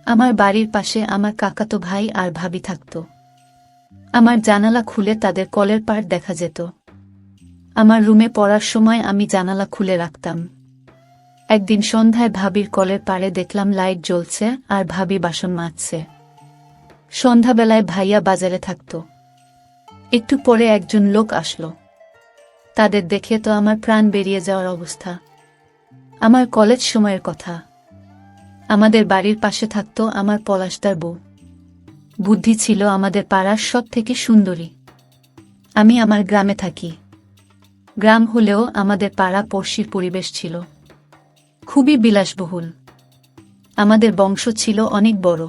আমার বাড়ির পাশে আমার কাকাতো ভাই আর ভাবি থাকত। আমার জানালা খুলে তাদের কলের পাড় দেখা যেত। আমার রুমে পড়ার সময় আমি জানালা খুলে রাখতাম। একদিন সন্ধ্যায় ভাবির কলের পাড়ে দেখলাম লাইট জ্বলছে আর ভাবি বাসন মাজছে। সন্ধ্যাবেলায় ভাইয়া বাজারে থাকত। একটু পরে একজন লোক আসলো। তাদের দেখে তো আমার প্রাণ বেরিয়ে যাওয়ার অবস্থা। আমার কলেজ সময়ের কথা। আমাদের বাড়ির পাশে থাকত আমার পলাশদার বউ। বুদ্ধি ছিল আমাদের পাড়ার সব থেকে সুন্দরী। আমি আমার গ্রামে থাকি। গ্রাম হলেও আমাদের পাড়া পড়শির পরিবেশ ছিল খুবই বিলাসবহুল। আমাদের বংশ ছিল অনেক বড়।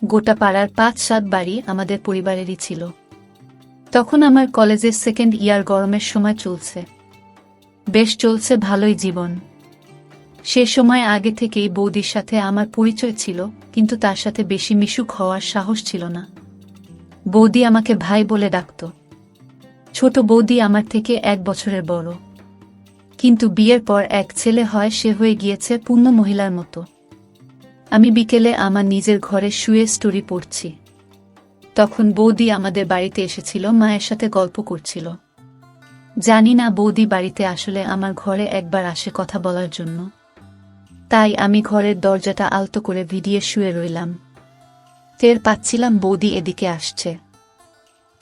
গোটা পাড়ার ৫-৭ বাড়ি আমাদের পরিবারেরই ছিল। তখন আমার কলেজের সেকেন্ড ইয়ার, গরমের সময় চলছে। বেশ চলছে ভালোই জীবন। সে সময় আগে থেকেই বৌদির সাথে আমার পরিচয় ছিল, কিন্তু তার সাথে বেশি মিশুক হওয়ার সাহস ছিল না। বৌদি আমাকে ভাই বলে ডাকত। ছোট বৌদি আমার থেকে ১ বছরের বড়, কিন্তু বিয়ের পর এক ছেলে হয়, সে হয়ে গিয়েছে পূর্ণ মহিলার মতো। আমি বিকেলে আমার নিজের ঘরে শুয়ে স্টোরি পড়ছি। তখন বৌদি আমাদের বাড়িতে এসেছিল, মায়ের সাথে গল্প করছিল। জানি না বৌদি বাড়িতে আসলে আমার ঘরে একবার আসে কথা বলার জন্য। তাই আমি ঘরের দরজাটা আলতো করে ভিডিয়ে শুয়ে রইলাম। টের পাচ্ছিলাম বৌদি এদিকে আসছে।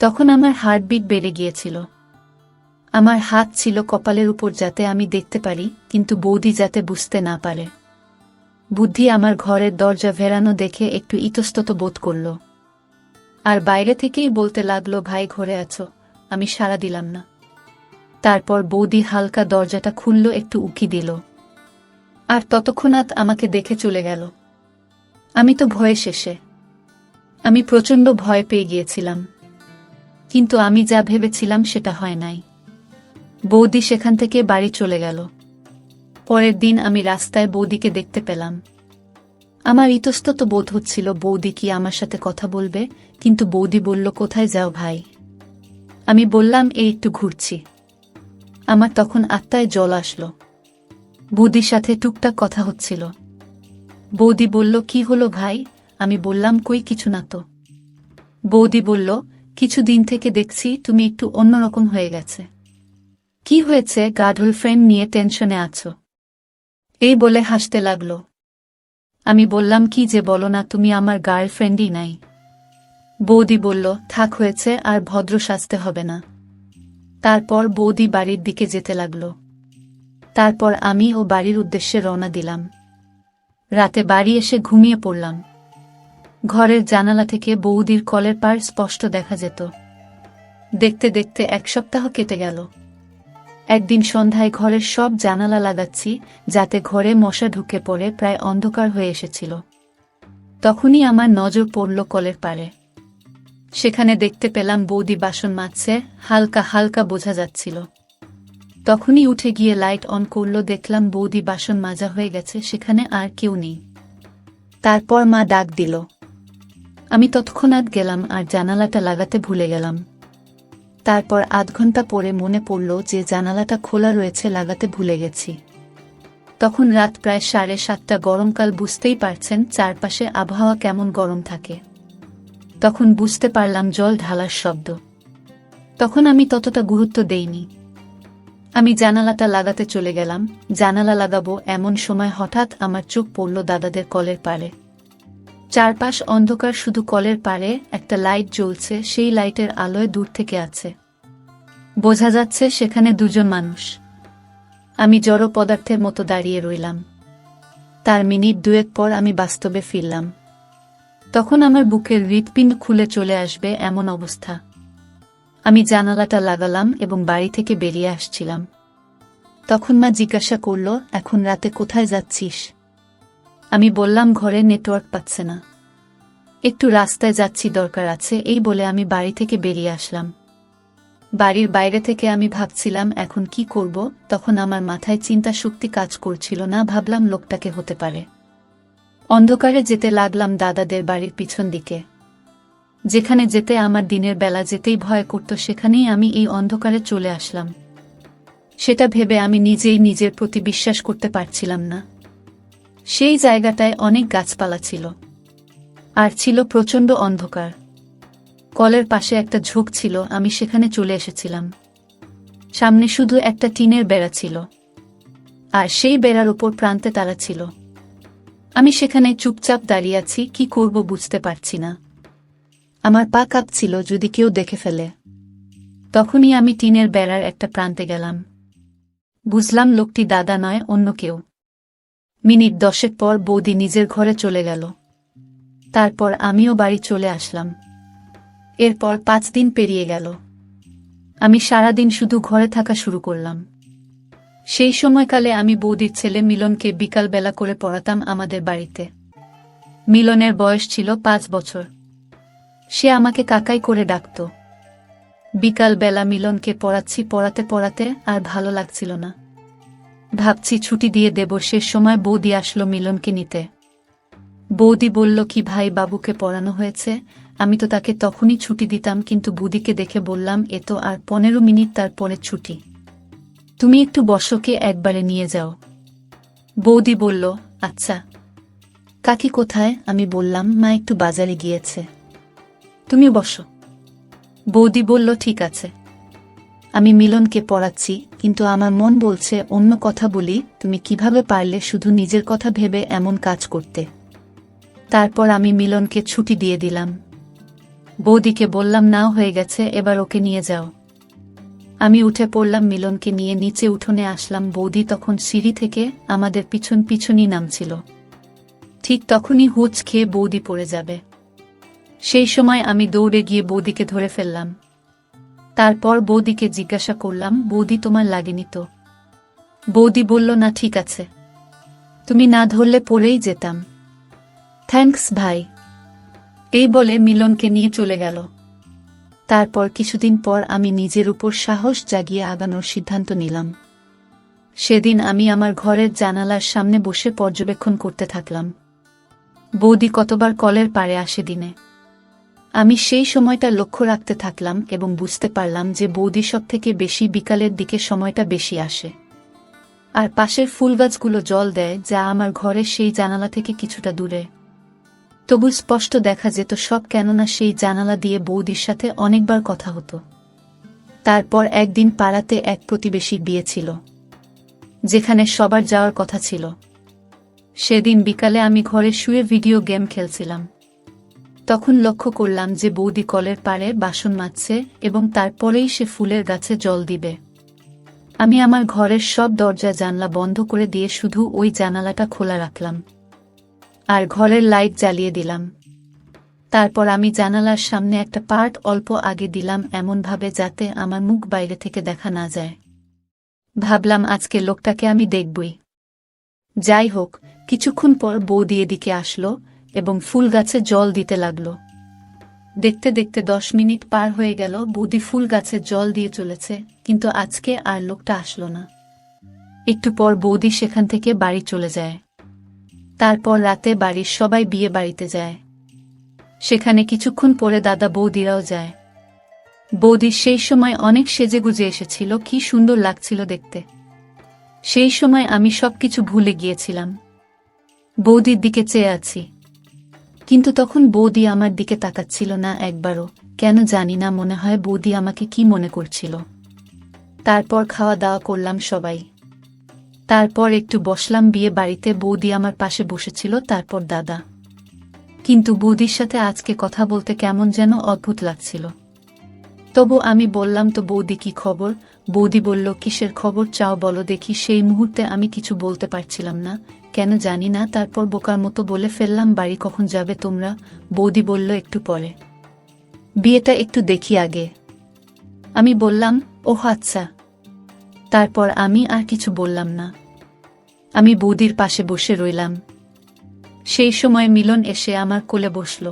তখন আমার হার্টবিট বেড়ে গিয়েছিল। আমার হাত ছিল কপালের উপর যাতে আমি দেখতে পারি, কিন্তু বৌদি যাতে বুঝতে না পারে। বুদ্ধি আমার ঘরের দরজা ভেড়ানো দেখে একটু ইতস্তত বোধ করল, আর বাইরে থেকেই বলতে লাগলো, ভাই ঘরে আছো? আমি সাড়া দিলাম না। তারপর বৌদি হালকা দরজাটা খুলল, একটু উকি দিল, আর ততক্ষণাৎ আমাকে দেখে চলে গেল। আমি তো ভয়ে শেষে। আমি প্রচণ্ড ভয় পেয়ে গিয়েছিলাম, কিন্তু আমি যা ভেবেছিলাম সেটা হয় নাই। বৌদি সেখান থেকে বাড়ি চলে গেল। পরের দিন আমি রাস্তায় বৌদিকে দেখতে পেলাম। আমার ইতস্তত বোধ হচ্ছিল বৌদি কি আমার সাথে কথা বলবে, কিন্তু বৌদি বলল, কোথায় যাও ভাই? আমি বললাম, এই একটু ঘুরছি। আমার তখন আত্মায় জল আসলো। বৌদির সাথে টুকটাক কথা হচ্ছিল। বৌদি বলল, কি হলো ভাই? আমি বললাম, কই কিছু না তো। বৌদি বলল, কিছুদিন থেকে দেখছি তুমি একটু অন্যরকম হয়ে গেছে। কি হয়েছে? গার্লফ্রেন্ড নিয়ে টেনশনে আছো? এই বলে হাসতে লাগলো। আমি বললাম, কি যে বলো না তুমি, আমার গার্লফ্রেন্ডই নাই। বৌদি বলল, থাক হয়েছে, আর ভদ্র সাজতে হবে না। তারপর বৌদি বাড়ির দিকে যেতে লাগলো। তারপর আমি ও বাড়ির উদ্দেশ্যে রওনা দিলাম। রাতে বাড়ি এসে ঘুমিয়ে পড়লাম। ঘরের জানালা থেকে বৌদির কলের পাড় স্পষ্ট দেখা যেত। দেখতে দেখতে ১ সপ্তাহ কেটে গেল। একদিন সন্ধ্যায় ঘরের সব জানালা লাগাচ্ছি, যাতে ঘরে মশা ঢুকে পড়ে, প্রায় অন্ধকার হয়ে এসেছিল। তখনই আমার নজর পড়ল কলের পাড়ে। সেখানে দেখতে পেলাম বৌদি বাসন মাজছে, হালকা হালকা বোঝা যাচ্ছিল। তখনই উঠে গিয়ে লাইট অন করল, দেখলাম বৌদি বাসন মাজা হয়ে গেছে, সেখানে আর কেউ নেই। তারপর মা ডাক দিল। আমি তৎক্ষণাৎ গেলাম আর জানালাটা লাগাতে ভুলে গেলাম। তারপর আধ ঘন্টা পরে মনে পড়ল যে জানালাটা খোলা রয়েছে, লাগাতে ভুলে গেছি। তখন রাত প্রায় 7:30। গরমকাল, বুঝতেই পারছেন চারপাশে আবহাওয়া কেমন গরম থাকে। তখন বুঝতে পারলাম জল ঢালার শব্দ। তখন আমি ততটা গুরুত্ব দেইনি। আমি জানালাটা লাগাতে চলে গেলাম। জানালা লাগাবো এমন সময় হঠাৎ আমার চোখ পড়ল দাদাদের কলের পাড়ে। চারপাশ অন্ধকার, শুধু কলের পাড়ে একটা লাইট জ্বলছে। সেই লাইটের আলোয় দূর থেকে আছে, বোঝা যাচ্ছে সেখানে 2 জন মানুষ। আমি জড় পদার্থের মতো দাঁড়িয়ে রইলাম। তার মিনিট 2 পর আমি বাস্তবে ফিরলাম। তখন আমার বুকের হৃৎপিণ্ড খুলে চলে আসবে এমন অবস্থা। আমি জানালাটা লাগালাম এবং বাড়ি থেকে বেরিয়ে আসছিলাম। তখন মা জিজ্ঞাসা করল, এখন রাতে কোথায় যাচ্ছিস? আমি বললাম, ঘরে নেটওয়ার্ক পাচ্ছে না, একটু রাস্তায় যাচ্ছি, দরকার আছে। এই বলে আমি বাড়ি থেকে বেরিয়ে আসলাম। বাড়ির বাইরে থেকে আমি ভাবছিলাম এখন কি করব। তখন আমার মাথায় চিন্তা শক্তি কাজ করছিল না। ভাবলাম লোকটাকে হতে পারে। অন্ধকারে যেতে লাগলাম দাদাদের বাড়ির পিছন দিকে। যেখানে যেতে আমার দিনের বেলা যেতেই ভয় করত, সেখানেই আমি এই অন্ধকারে চলে আসলাম। সেটা ভেবে আমি নিজেই নিজের প্রতি বিশ্বাস করতে পারছিলাম না। সেই জায়গাটায় অনেক গাছপালা ছিল আর ছিল প্রচণ্ড অন্ধকার। কলের পাশে একটা ঝোপ ছিল, আমি সেখানে চলে এসেছিলাম। সামনে শুধু একটা টিনের বেড়া ছিল আর সেই বেড়ার উপর প্রান্তে তারা ছিল। আমি সেখানে চুপচাপ দাঁড়িয়ে আছি, কি করব বুঝতে পারছি না। আমার পা কাঁপছিল যদি কেউ দেখে ফেলে। তখনই আমি টিনের বেড়ার একটা প্রান্তে গেলাম। বুঝলাম লোকটি দাদা নয়, অন্য কেউ। মিনিট 10 পর বৌদি নিজের ঘরে চলে গেল। তারপর আমিও বাড়ি চলে আসলাম। এরপর 5 দিন পেরিয়ে গেল। আমি সারাদিন শুধু ঘরে থাকা শুরু করলাম। সেই সময়কালে আমি বৌদির ছেলে মিলনকে বিকালবেলা করে পড়াতাম আমাদের বাড়িতে। মিলনের বয়স ছিল 5 বছর। সে আমাকে কাকাই করে ডাকত। বিকালবেলা মিলনকে পড়াতে পড়াতে আর ভালো লাগছিল না। ভাবছি ছুটি দিয়ে দেব, শেষ সময় বৌদি আসলো মিলনকে নিতে। বৌদি বলল, কি ভাই, বাবুকে পড়ানো হয়েছে? আমি তো তাকে তখনই ছুটি দিতাম, কিন্তু বুদিকে দেখে বললাম, এ তো আর 15 মিনিট তারপরে ছুটি। তুমি একটু বসোকে একবারে নিয়ে যাও। বৌদি বলল, আচ্ছা। কাকি কোথায়? আমি বললাম, মা একটু বাজারে গিয়েছে, তুমি বসো। বৌদি বলল, ঠিক আছে। আমি মিলনকে পড়াচ্ছি, কিন্তু আমার মন বলছে অন্য কথা বলি। তুমি কিভাবে পারলে শুধু নিজের কথা ভেবে এমন কাজ করতে? তারপর আমি মিলনকে ছুটি দিয়ে দিলাম। বৌদিকে বললাম, নাও হয়ে গেছে, এবার ওকে নিয়ে যাও। আমি উঠে পড়লাম, মিলনকে নিয়ে নিচে উঠোনে আসলাম। বৌদি তখন সিঁড়ি থেকে আমাদের পিছন পিছনই নামছিল। ঠিক তখনই হুঁচ খেয়ে বৌদি পড়ে যাবে। সেই সময় আমি দৌড়ে গিয়ে বৌদিকে ধরে ফেললাম। তারপর বৌদিকে জিজ্ঞাসা করলাম, বৌদি তোমার লাগেনি তো? বৌদি বলল, না ঠিক আছে, তুমি না ধরলে পড়েই যেতাম। থ্যাঙ্কস ভাই। এই বলে মিলনকে নিয়ে চলে গেল। তারপর কিছুদিন পর আমি নিজের উপর সাহস জাগিয়ে আগানোর সিদ্ধান্ত নিলাম। সেদিন আমি আমার ঘরের জানালার সামনে বসে পর্যবেক্ষণ করতে থাকলাম। বৌদি কতবার কলের পাড়ে আসে দিনে। আমি সেই সময়টা লক্ষ্য রাখতে থাকলাম এবং বুঝতে পারলাম যে বৌদি সব থেকে বেশি বিকালের দিকে সময়টা বেশি আসে। আর পাশের ফুলগাছগুলো জল দেয়, যা আমার ঘরের সেই জানালা থেকে কিছুটা দূরে। তবু স্পষ্ট দেখা যেত সব, কেননা সেই জানালা দিয়ে বৌদির সাথে অনেকবার কথা হতো। তারপর একদিন পাড়াতে এক প্রতিবেশীর বিয়ে ছিল, যেখানে সবার যাওয়ার কথা ছিল। সেদিন বিকালে আমি ঘরে শুয়ে ভিডিও গেম খেলছিলাম। তখন লক্ষ্য করলাম যে বৌদি কলের পাড়ে বাসন মাজছে এবং তারপরেই সে ফুলের গাছে জল দিবে। আমি আমার ঘরের সব দরজা জানলা বন্ধ করে দিয়ে শুধু ওই জানালাটা খোলা রাখলাম আর ঘরের লাইট জ্বালিয়ে দিলাম। তারপর আমি জানালার সামনে একটা পার্ট অল্প আগে দিলাম, এমনভাবে যাতে আমার মুখ বাইরে থেকে দেখা না যায়। ভাবলাম আজকে লোকটাকে আমি দেখবই। যাই হোক, কিছুক্ষণ পর বৌদি এদিকে আসলো এবং ফুল গাছে জল দিতে লাগল। দেখতে দেখতে 10 মিনিট পার হয়ে গেল। বৌদি ফুল গাছে জল দিয়ে চলেছে, কিন্তু আজকে আর লোকটা আসলো না। একটু পর বৌদি সেখান থেকে বাড়ি চলে যায়। তারপর রাতে বাড়ির সবাই বিয়ে বাড়িতে যায়। সেখানে কিছুক্ষণ পরে দাদা বৌদিরাও যায়। বৌদি সেই সময় অনেক সেজেগুজে এসেছিল, কি সুন্দর লাগছিল দেখতে। সেই সময় আমি সবকিছু ভুলে গিয়েছিলাম। বৌদির দিকে চেয়ে আছি, কিন্তু তখন বৌদি আমার দিকে তাকাচ্ছিল না একবারও। কেন জানি না, মনে হয় বৌদি আমাকে কি মনে করছিল। তারপর খাওয়া দাওয়া করলাম সবাই। তারপর একটু বসলাম বিয়ে বাড়িতে। বৌদি আমার পাশে বসেছিল, তারপর দাদা। কিন্তু বৌদির সাথে আজকে কথা বলতে কেমন যেন অদ্ভুত লাগছিল। তবু আমি বললাম, তো বৌদি কি খবর? বৌদি বলল, কিসের খবর চাও বলো দেখি। সেই মুহূর্তে আমি কিছু বলতে পারছিলাম না, কেন জানি না। তারপর বোকার মতো বলে ফেললাম, বাড়ি কখন যাবে তোমরা? বৌদি বলল, একটু পরে, বিয়েটা একটু দেখি আগে। আমি বললাম, ওহ আচ্ছা। তারপর আমি আর কিছু বললাম না। আমি বৌদির পাশে বসে রইলাম। সেই সময় মিলন এসে আমার কোলে বসল।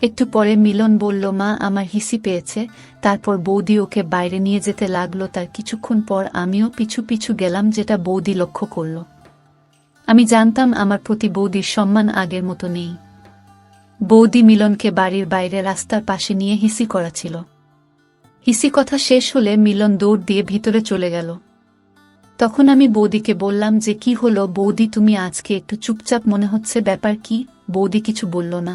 একটু পরে মিলন বলল, মা আমার হিসি পেয়েছে। তারপর বৌদি ওকে বাইরে নিয়ে যেতে লাগলো। তার কিছুক্ষণ পর আমিও পিছু পিছু গেলাম, যেটা বৌদি লক্ষ্য করল। আমি জানতাম আমার প্রতি বৌদির সম্মান আগের মতো নেই। বৌদি মিলনকে বাড়ির বাইরে রাস্তার পাশে নিয়ে হিসি করাছিল। হিসি কথা শেষ হলে মিলন দৌড় দিয়ে ভিতরে চলে গেল। তখন আমি বৌদিকে বললাম যে কি হলো বৌদি, তুমি আজকে একটু চুপচাপ মনে হচ্ছে, ব্যাপার কি? বৌদি কিছু বলল না।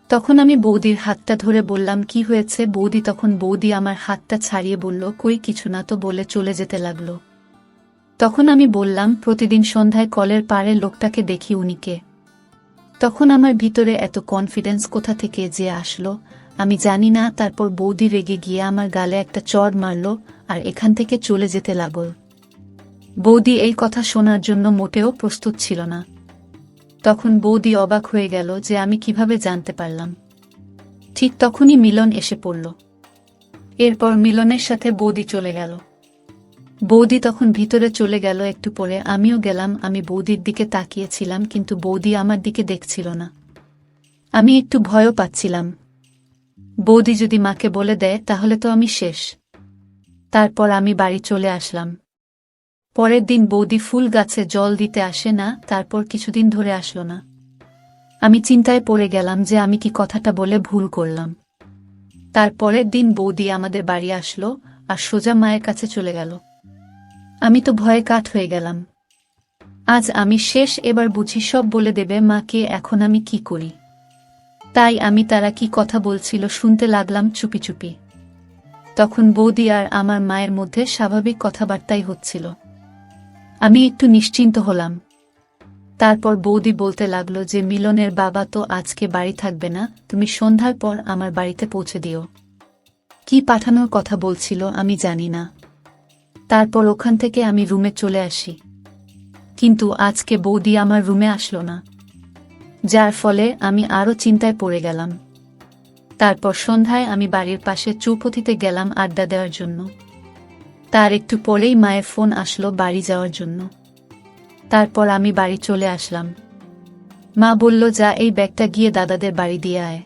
তখন আমি বৌদির হাতটা ধরে বললাম কি হয়েছে বৌদি? তখন বৌদি আমার হাতটা ছাড়িয়ে বলল কই কিছু না তো, বলে চলে যেতে লাগলো। তখন আমি বললাম প্রতিদিন সন্ধ্যায় কলের পাড়ে লোকটাকে দেখি, উনিকে। তখন আমার ভিতরে এত কনফিডেন্স কোথা থেকে যে আসলো আমি জানি না। তারপর বৌদি রেগে গিয়ে আমার গালে একটা চড় মারল আর এখান থেকে চলে যেতে লাগল। বৌদি এই কথা শোনার জন্য মোটেও প্রস্তুত ছিল না। তখন বৌদি অবাক হয়ে গেল যে আমি কিভাবে জানতে পারলাম। ঠিক তখনই মিলন এসে পড়ল। এরপর মিলনের সাথে বৌদি চলে গেল। বৌদি তখন ভিতরে চলে গেল। একটু পরে আমিও গেলাম। আমি বৌদির দিকে তাকিয়েছিলাম, কিন্তু বৌদি আমার দিকে দেখছিল না। আমি একটু ভয়ও পাচ্ছিলাম। বৌদি যদি মাকে বলে দেয় তাহলে তো আমি শেষ। তারপর আমি বাড়ি চলে আসলাম। পরের দিন বৌদি ফুল গাছে জল দিতে আসে না, তারপর কিছুদিন ধরে আসলো না। আমি চিন্তায় পড়ে গেলাম যে আমি কি কথাটা বলে ভুল করলাম। তারপরের দিন বৌদি আমাদের বাড়ি আসলো আর সোজা মায়ের কাছে চলে গেল। আমি তো ভয়ে কাঠ হয়ে গেলাম। আজ আমি শেষ, এবার বুঝি সব বলে দেবে মাকে। এখন আমি কি করি? তাই আমি তারা কি কথা বলছিল শুনতে লাগলাম চুপি চুপি। তখন বৌদি আর আমার মায়ের মধ্যে স্বাভাবিক কথাবার্তাই হচ্ছিল। আমি একটু নিশ্চিন্ত হলাম। তারপর বৌদি বলতে লাগলো যে মিলনের বাবা তো আজকে বাড়ি থাকবে না, তুমি সন্ধ্যার পর আমার বাড়িতে পৌঁছে দিও। কি পাঠানোর কথা বলছিল আমি জানি না। তারপর ওখান থেকে আমি রুমে চলে আসি, কিন্তু আজকে বৌদি আমার রুমে আসলো না, যার ফলে আমি আরও চিন্তায় পড়ে গেলাম। তারপর সন্ধ্যায় আমি বাড়ির পাশে চৌপথিতে গেলাম আড্ডা দেওয়ার জন্য। তার একটু পরেই মায়ের ফোন আসলো বাড়ি যাওয়ার জন্য। তারপর আমি বাড়ি চলে আসলাম। মা বলল যা এই ব্যাগটা গিয়ে দাদাদের বাড়ি দিয়ে আয়।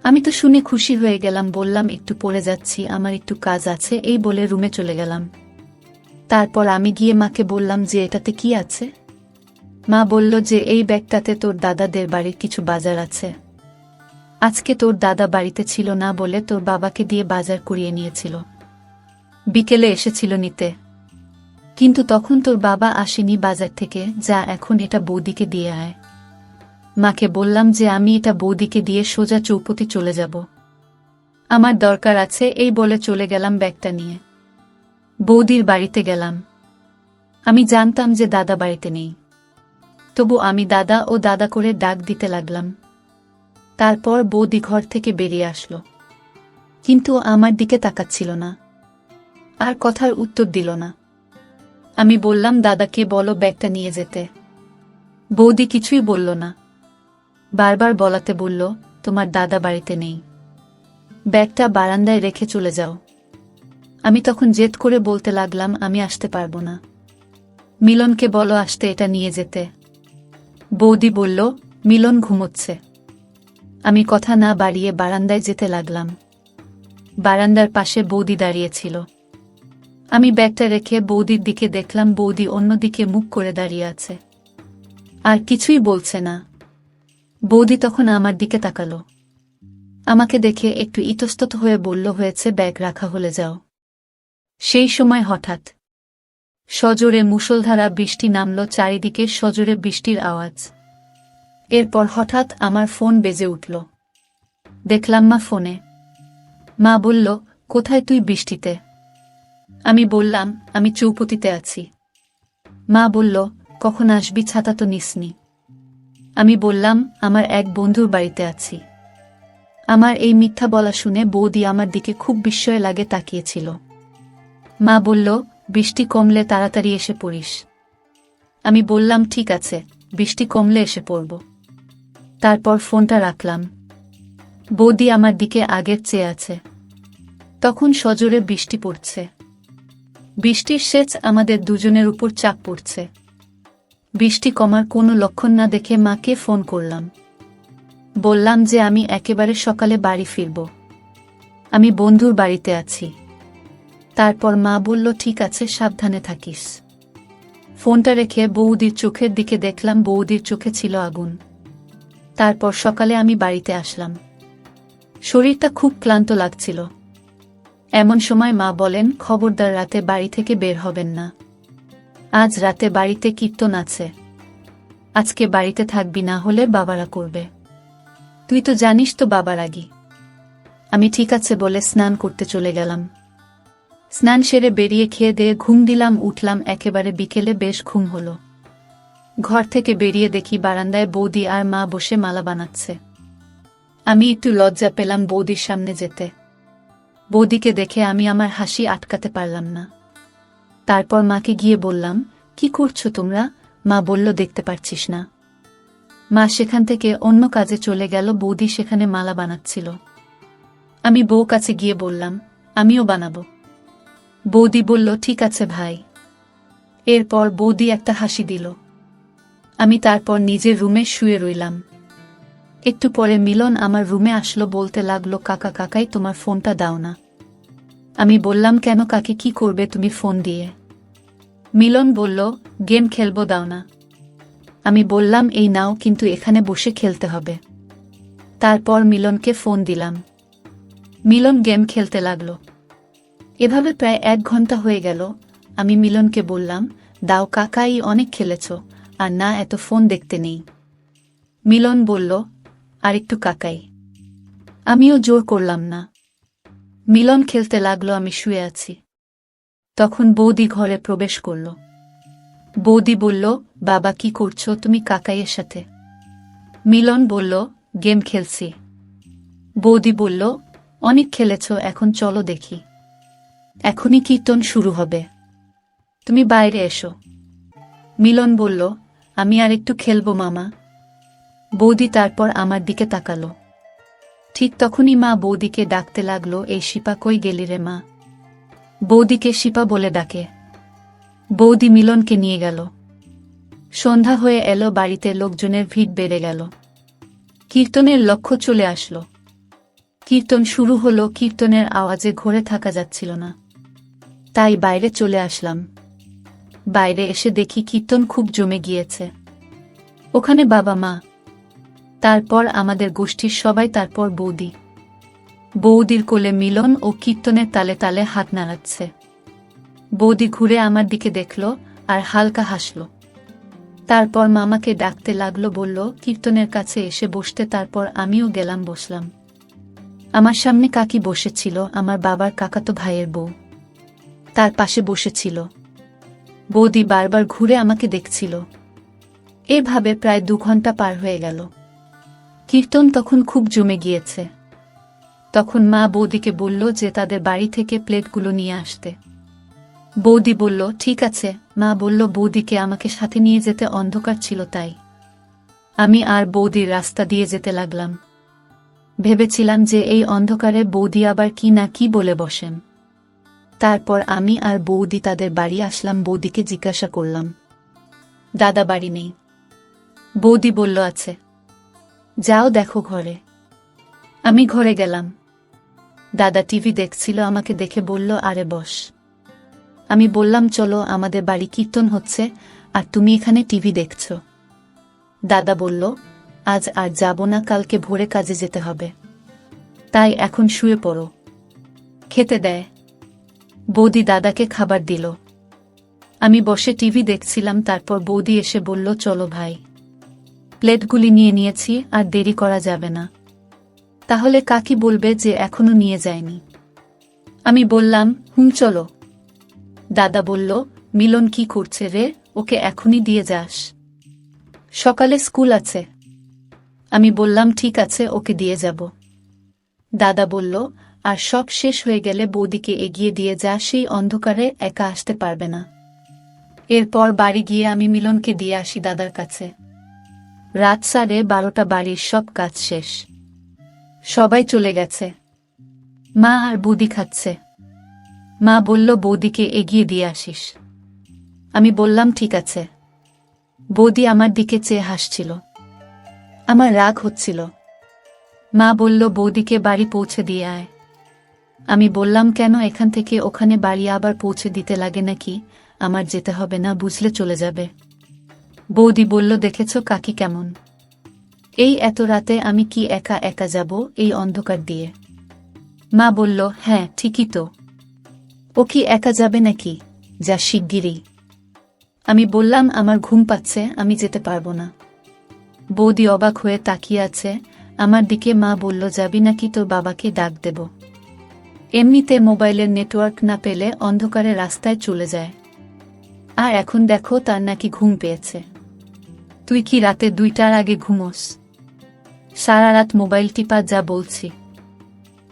আমি তো শুনে খুশি হয়ে গেলাম, বললাম একটু পরে যাচ্ছি, আমার একটু কাজ আছে, এই বলে রুমে চলে গেলাম। তারপর আমি গিয়ে মাকে বললাম যে এটাতে কি আছে। মা বলল যে এই ব্যাগটাতে তোর দাদাদের বাড়ির কিছু বাজার আছে। আজকে তোর দাদা বাড়িতে ছিল না বলে তোর বাবাকে দিয়ে বাজার করিয়ে নিয়েছিল, বিকেলে এসেছিল নিতে, কিন্তু তখন তোর বাবা আসেনি বাজার থেকে, যা এখন এটা বৌদিকে দিয়ে আয়। মাকে বললাম যে আমি এটা বৌদিকে দিয়ে সোজা চৌপতি চলে যাব, আমার দরকার আছে, এই বলে চলে গেলাম ব্যাগটা নিয়ে। বৌদির বাড়িতে গেলাম। আমি জানতাম যে দাদা বাড়িতে নেই, তবু আমি দাদা ও দাদা করে ডাক দিতে লাগলাম। তারপর বৌদি ঘর থেকে বেরিয়ে আসলো, কিন্তু আমার দিকে তাকাচ্ছিল না, আর কথার উত্তর দিল না। আমি বললাম দাদাকে বলো ব্যাগটা নিয়ে যেতে। বৌদি কিছুই বলল না, বারবার বলাতে বলল তোমার দাদা বাড়িতে নেই, ব্যাগটা বারান্দায় রেখে চলে যাও। আমি তখন জেদ করে বলতে লাগলাম আমি আসতে পারবো না, মিলনকে বলো আসতে এটা নিয়ে যেতে। বৌদি বলল মিলন ঘুমোচ্ছে। আমি কথা না বাড়িয়ে বারান্দায় যেতে লাগলাম। বারান্দার পাশে বৌদি দাঁড়িয়েছিল। আমি ব্যাগটা রেখে বৌদির দিকে দেখলাম, বৌদি অন্যদিকে মুখ করে দাঁড়িয়ে আছে, আর কিছুই বলছে না। বৌদি তখন আমার দিকে তাকালো, আমাকে দেখে একটু ইতস্তত হয়ে বলল হয়েছে, ব্যাগ রাখা হলে যাও। সেই সময় হঠাৎ সজোরে মুষলধারা বৃষ্টি নামল, চারিদিকে সজোরে বৃষ্টির আওয়াজ। এরপর হঠাৎ আমার ফোন বেজে উঠল। দেখলাম মা ফোনে। মা বলল কোথায় তুই বৃষ্টিতে? আমি বললাম আমি চৌপতিতে আছি। মা বলল কখন আসবি, ছাতা তো নিসনি। আমি বললাম আমার এক বন্ধুর বাড়িতে আছি। আমার এই মিথ্যা বলা শুনে বৌদি আমার দিকে খুব বিস্ময় লাগে তাকিয়েছিল। মা বলল বৃষ্টি কমলে তাড়াতাড়ি এসে পড়িস। আমি বললাম ঠিক আছে, বৃষ্টি কমলে এসে পড়ব। তারপর ফোনটা রাখলাম। বৌদি আমার দিকে আগের চেয়ে আছে। তখন সজোরে বৃষ্টি পড়ছে। বৃষ্টির সেচ আমাদের দুজনের উপর চাপ পড়ছে। বৃষ্টি কমার কোনো লক্ষণ না দেখে মাকে ফোন করলাম। বললাম যে আমি একেবারে সকালে বাড়ি ফিরব, আমি বন্ধুর বাড়িতে আছি। তারপর মা বলল ঠিক আছে, সাবধানে থাকিস। ফোনটা রেখে বৌদির চোখের দিকে দেখলাম, বৌদির চোখে ছিল আগুন। তারপর সকালে আমি বাড়িতে আসলাম। শরীরটা খুব ক্লান্ত লাগছিল। এমন সময় মা বলেন খবরদার রাতে বাড়ি থেকে বের হবেন না। আজ রাতে বাড়িতে কীর্তন আছে। আজকে বাড়িতে থাকবি, না হলে বাবারা করবে। তুই তো জানিস তো বাবা রাগী। আমি ঠিক আছে বলে স্নান করতে চলে গেলাম। স্নান সেরে বেরিয়ে খেয়ে দিয়ে ঘুম দিলাম, উঠলাম একেবারে বিকেলে, বেশ ঘুম হলো। ঘর থেকে বেরিয়ে দেখি বারান্দায় বৌদি আর মা বসে মালা বানাচ্ছে। আমি একটু লজ্জা পেলাম বৌদির সামনে যেতে। বৌদিকে দেখে আমি আমার হাসি আটকাতে পারলাম না। তারপর মাকে গিয়ে বললাম, কি করছো তোমরা? মা বলল, দেখতে পারছিস না। মা সেখান থেকে অন্য কাজে চলে গেল। বৌদি সেখানে মালা বানাচ্ছিল। আমি বউ কাছে গিয়ে বললাম, আমিও বানাবো। বৌদি বলল, ঠিক আছে ভাই। এরপর বৌদি একটা হাসি দিল। আমি তারপর নিজের রুমে শুয়ে রইলাম। একটু পরে মিলন আমার রুমে আসলো, বলতে লাগলো, কাকা কাকাই তোমার ফোনটা দাও না। আমি বললাম, কেন কাকে, কি করবে তুমি ফোন দিয়ে? মিলন বলল, গেম খেলবো, দাও না। আমি বললাম, এই নাও, কিন্তু এখানে বসে খেলতে হবে। তারপর মিলনকে ফোন দিলাম। মিলন গেম খেলতে লাগলো। এভাবে প্রায় 1 ঘন্টা হয়ে গেল। আমি মিলনকে বললাম, দাও কাকাই, অনেক খেলেছ, আর না, এত ফোন দেখতে নেই। মিলন বলল, আর একটু কাকাই। আমিও জোর করলাম না। মিলন খেলতে লাগলো, আমি শুয়ে আছি। তখন বৌদি ঘরে প্রবেশ করল। বৌদি বলল, বাবা কি করছো তুমি কাকাইয়ের সাথে? মিলন বলল, গেম খেলছি। বৌদি বলল, অনেক খেলেছ, এখন চলো দেখি। এখনই কীর্তন শুরু হবে, তুমি বাইরে এসো। মিলন বলল, আমি আর একটু খেলবো মামা। বৌদি তারপর আমার দিকে তাকালো। ঠিক তখনই মা বৌদিকে ডাকতে লাগলো, এই শিপা, কই গেলি রে মা? বৌদিকে শিপা বলে ডাকে। বৌদি মিলনকে নিয়ে গেল। সন্ধ্যা হয়ে এলো, বাড়িতে লোকজনের ভিড় বেড়ে গেল। কীর্তনের লক্ষ্য চলে আসলো। কীর্তন শুরু হলো। কীর্তনের আওয়াজে ঘরে থাকা যাচ্ছিল না, তাই বাইরে চলে আসলাম। বাইরে এসে দেখি কীর্তন খুব জমে গিয়েছে। ওখানে বাবা মা, তারপর আমাদের গোষ্ঠীর সবাই, তারপর বৌদি। বৌদির কোলে মিলন ও কীর্তনের তালে তালে হাত নাড়াচ্ছে। বৌদি ঘুরে আমার দিকে দেখল আর হালকা হাসল। তারপর মামাকে ডাকতে লাগলো, বলল কীর্তনের কাছে এসে বসতে। তারপর আমিও গেলাম, বসলাম। আমার সামনে কাকি বসেছিল, আমার বাবার কাকাতো ভাইয়ের বউ তার পাশে বসেছিল। বৌদি বারবার ঘুরে আমাকে দেখছিল। এভাবে প্রায় 2 ঘন্টা পার হয়ে গেল। কীর্তন তখন খুব জমে গিয়েছে। তখন মা বৌদিকে বলল যে তাদের বাড়ি থেকে প্লেটগুলো নিয়ে আসতে। বৌদি বলল, ঠিক আছে। মা বলল বৌদিকে আমাকে সাথে নিয়ে যেতে, অন্ধকার ছিল তাই। আমি আর বৌদির রাস্তা দিয়ে যেতে লাগলাম। ভেবেছিলাম যে এই অন্ধকারে বৌদি আবার কি না কি বলে বসেন। তারপর আমি আর বৌদি তাদের বাড়ি আসলাম। বৌদিকে জিজ্ঞাসা করলাম, দাদা বাড়ি নেই? বৌদি বলল, আছে। যাও দেখো ঘরে। আমি ঘরে গেলাম। দাদা টিভি দেখছিল, আমাকে দেখে বলল, আরে বস। আমি বললাম, চলো, আমাদের বাড়ি কীর্তন হচ্ছে আর তুমি এখানে টিভি দেখছ। দাদা বলল, আজ আর যাব না, কালকে ভোরে কাজে যেতে হবে, তাই এখন শুয়ে পড়ো। খেতে দেয়। বৌদি দাদাকে খাবার দিল। আমি বসে টিভি দেখছিলাম। তারপর বৌদি এসে বলল, চলো ভাই, প্লেটগুলি নিয়ে নিয়েছি, আর দেরি করা যাবে না। তাহলে কাকি বলবে যে এখনো নিয়ে যায়নি। আমি বললাম, চলো। দাদা বলল, মিলন কি করছে রে? ওকে এখনই দিয়ে যাস, সকালে স্কুল আছে। আমি বললাম, ঠিক আছে, ওকে দিয়ে যাব। দাদা বলল, আর সব শেষ হয়ে গেলে বৌদিকে এগিয়ে দিয়ে যা, সেই অন্ধকারে একা আসতে পারবে না। এরপর বাড়ি গিয়ে আমি মিলনকে দিয়ে আসি দাদার কাছে। রাত 12:30, বাড়ির সব কাজ শেষ, সবাই চলে গেছে। মা আর বৌদি খাচ্ছে। মা বলল, বৌদিকে এগিয়ে দিয়ে আসিস। আমি বললাম, ঠিক আছে। বৌদি আমার দিকে চেয়ে হাসছিল। আমার রাগ হচ্ছিল। মা বলল, বৌদিকে বাড়ি পৌঁছে দিয়ে আয়। আমি বললাম, কেন? এখান থেকে ওখানে বাড়ি আবার পৌঁছে দিতে লাগে নাকি? আমার যেতে হবে না, বুঝলে চলে যাবে। বৌদি বলল, দেখেছ কাকি কেমন? এই এত রাতে আমি কি একা একা যাব এই অন্ধকার দিয়ে? মা বলল, হ্যাঁ ঠিকই তো। ও কি একা যাবে নাকি? যা শিগগিরই। আমি বললাম আমার ঘুম পাচ্ছে, আমি যেতে পারবো না। বৌদি অবাক হয়ে তাকিয়ে আছে আমার দিকে। মা বলল, যাবি নাকি তোর বাবাকে ডাক দেব? এমনিতে মোবাইলের নেটওয়ার্ক না পেলে অন্ধকারে রাস্তায় চলে যায়, আর এখন দেখো তার নাকি ঘুম পেয়েছে। তুই কি রাতে 2টার আগে ঘুমোস? সারা রাত মোবাইল টিপা, যা বলছি।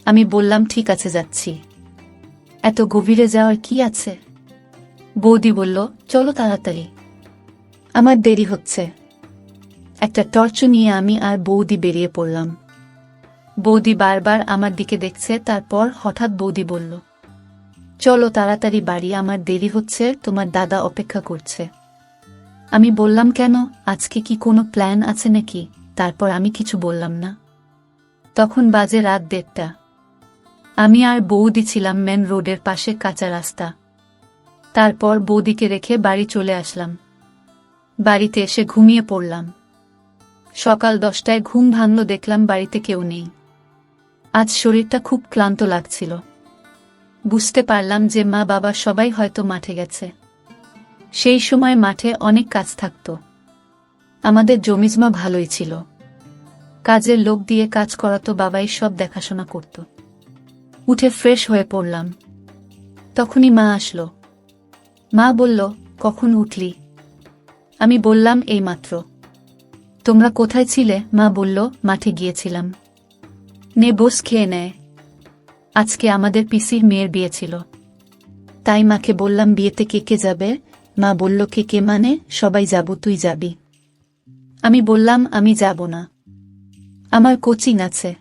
আমি বললাম ঠিক আছে, যাচ্ছি। এত গভীরে যাওয়ার কি আছে? বৌদি বলল, চলো তাড়াতাড়ি, আমার দেরি হচ্ছে। একটা টর্চ নিয়ে আমি আর বৌদি বেরিয়ে পড়লাম। বৌদি বারবার আমার দিকে দেখছে, তারপর হঠাৎ বৌদি বলল, চলো তাড়াতাড়ি বাড়ি, আমার দেরি হচ্ছে, তোমার দাদা অপেক্ষা করছে। আমি বললাম, কেন, আজকে কি কোনো প্ল্যান আছে নাকি? তারপর আমি কিছু বললাম না। তখন বাজে রাত 1:30। আমি আর বৌদি ছিলাম মেন রোডের পাশে কাঁচা রাস্তা। তারপর বৌদিকে রেখে বাড়ি চলে আসলাম। বাড়িতে এসে ঘুমিয়ে পড়লাম। সকাল 10টায় ঘুম ভাঙল, দেখলাম বাড়িতে কেউ নেই। আজ শরীরটা খুব ক্লান্ত লাগছিল। বুঝতে পারলাম যে মা বাবা সবাই হয়তো মাঠে গেছে। সেই সময় মাঠে অনেক কাজ থাকত। আমাদের জমিজমা ভালোই ছিল, কাজের লোক দিয়ে কাজ করাতো, বাবাই সব দেখাশোনা করত। উঠে ফ্রেশ হয়ে পড়লাম, তখনই মা আসলো। মা বলল, কখন উঠলি? আমি বললাম, এইমাত্র। তোমরা কোথায় ছিলে? মা বলল, মাঠে গিয়েছিলাম। নে বস, খেয়ে নেয়। আজকে আমাদের পিসির মেয়ের বিয়ে ছিল, তাই মাকে বললাম বিয়েতে কে কে যাবে। মা বলল, কে কে মানে? সবাই যাব, তুই যাবি? আমি বললাম, আমি যাব না, আমার কোচিং আছে।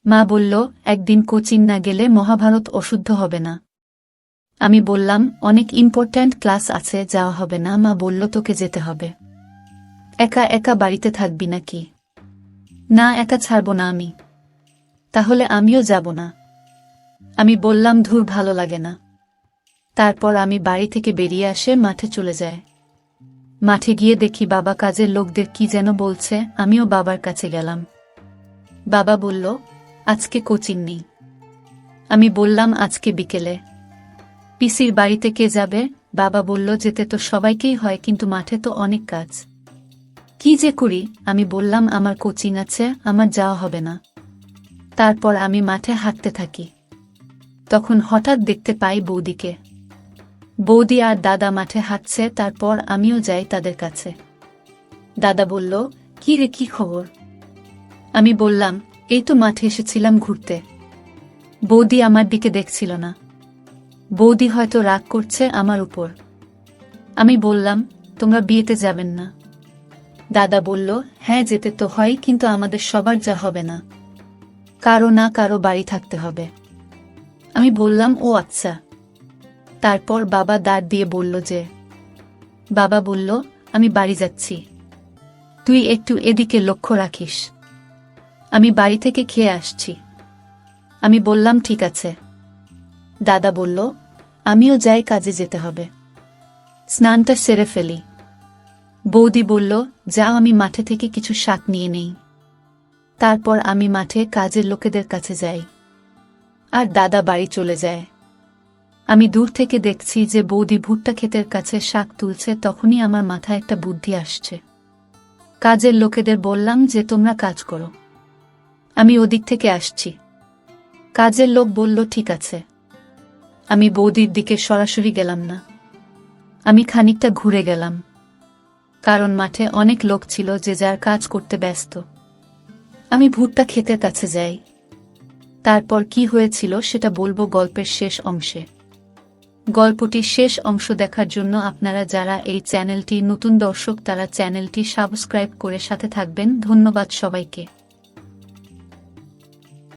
মা বলল, একদিন কোচিং না গেলে মহাভারত অশুদ্ধ হবে না। আমি বললাম, অনেক ইম্পর্ট্যান্ট ক্লাস আছে, যাওয়া হবে না। মা বলল, তোকে যেতে হবে। একা একা বাড়িতে থাকবি নাকি? না, একা ছাড়ব না আমি। তাহলে আমিও যাব না। আমি বললাম, ধুর, ভালো লাগে না। তারপর আমি বাড়ি থেকে বেরিয়ে আসে মাঠে চলে যায়। মাঠে গিয়ে দেখি বাবা কাজের লোকদের কি যেন বলছে। আমিও বাবার কাছে গেলাম। বাবা বলল, আজকে কোচিং নেই। আমি বললাম, আজকে বিকেলে। পিসির বাড়িতে কে যাবে? বাবা বলল, যেতে তো সবাইকেই হয়, কিন্তু মাঠে তো অনেক কাজ, কি যে করি? আমি বললাম, আমার কোচিং আছে, আমার যাওয়া হবে না। তারপর আমি মাঠে হাঁটতে থাকি। তখন হঠাৎ দেখতে পাই বৌদিকে। বৌদি আর দাদা মাঠে হাঁটছে, তারপর আমিও যাই তাদের কাছে। দাদা বলল, কি রে, কি খবর? আমি বললাম, এই তো মাঠে এসেছিলাম ঘুরতে। বৌদি আমার দিকে দেখছিল না। বৌদি হয়তো রাগ করছে আমার উপর। আমি বললাম, তোমরা বিয়েতে যাবেন না? দাদা বলল, হ্যাঁ যেতে তো হয়, কিন্তু আমাদের সবার যা হবে না, কারো না কারো বাড়ি থাকতে হবে। আমি বললাম, ও আচ্ছা। তারপর বাবা দাঁড় দিয়ে বলল যে, বাবা বলল, আমি বাড়ি যাচ্ছি, তুই একটু এদিকে লক্ষ্য রাখিস, আমি বাড়ি থেকে খেয়ে আসছি। আমি বললাম, ঠিক আছে। দাদা বলল, আমিও যাই, কাজে যেতে হবে, স্নানটা সেরে ফেলি। বৌদি বলল, যাও, আমি মাঠে থেকে কিছু শাক নিয়ে নেই। তারপর আমি মাঠে কাজের লোকেদের কাছে যাই, আর দাদা বাড়ি চলে যায়। আমি দূর থেকে দেখছি যে বৌদি ভুট্টা ক্ষেতের কাছে শাক তুলছে। তখনই আমার মাথায় একটা বুদ্ধি আসছে। কাজের লোকেদের বললাম যে, তোমরা কাজ করো, আমি ওদিক থেকে আসছি। কাজের লোক বলল, ঠিক আছে। আমি বৌদির দিকে সরাসরি গেলাম না, আমি খানিকটা ঘুরে গেলাম, কারণ মাঠে অনেক লোক ছিল, যে যার কাজ করতে ব্যস্ত। আমি ভুট্টা ক্ষেতের কাছে যাই। তারপর কি হয়েছিল সেটা বলবো গল্পের শেষ অংশে। গল্পটির শেষ অংশ দেখার জন্য আপনারা যারা এই চ্যানেলটি নতুন দর্শক, তারা চ্যানেলটি সাবস্ক্রাইব করে সাথে থাকবেন। ধন্যবাদ সবাইকে।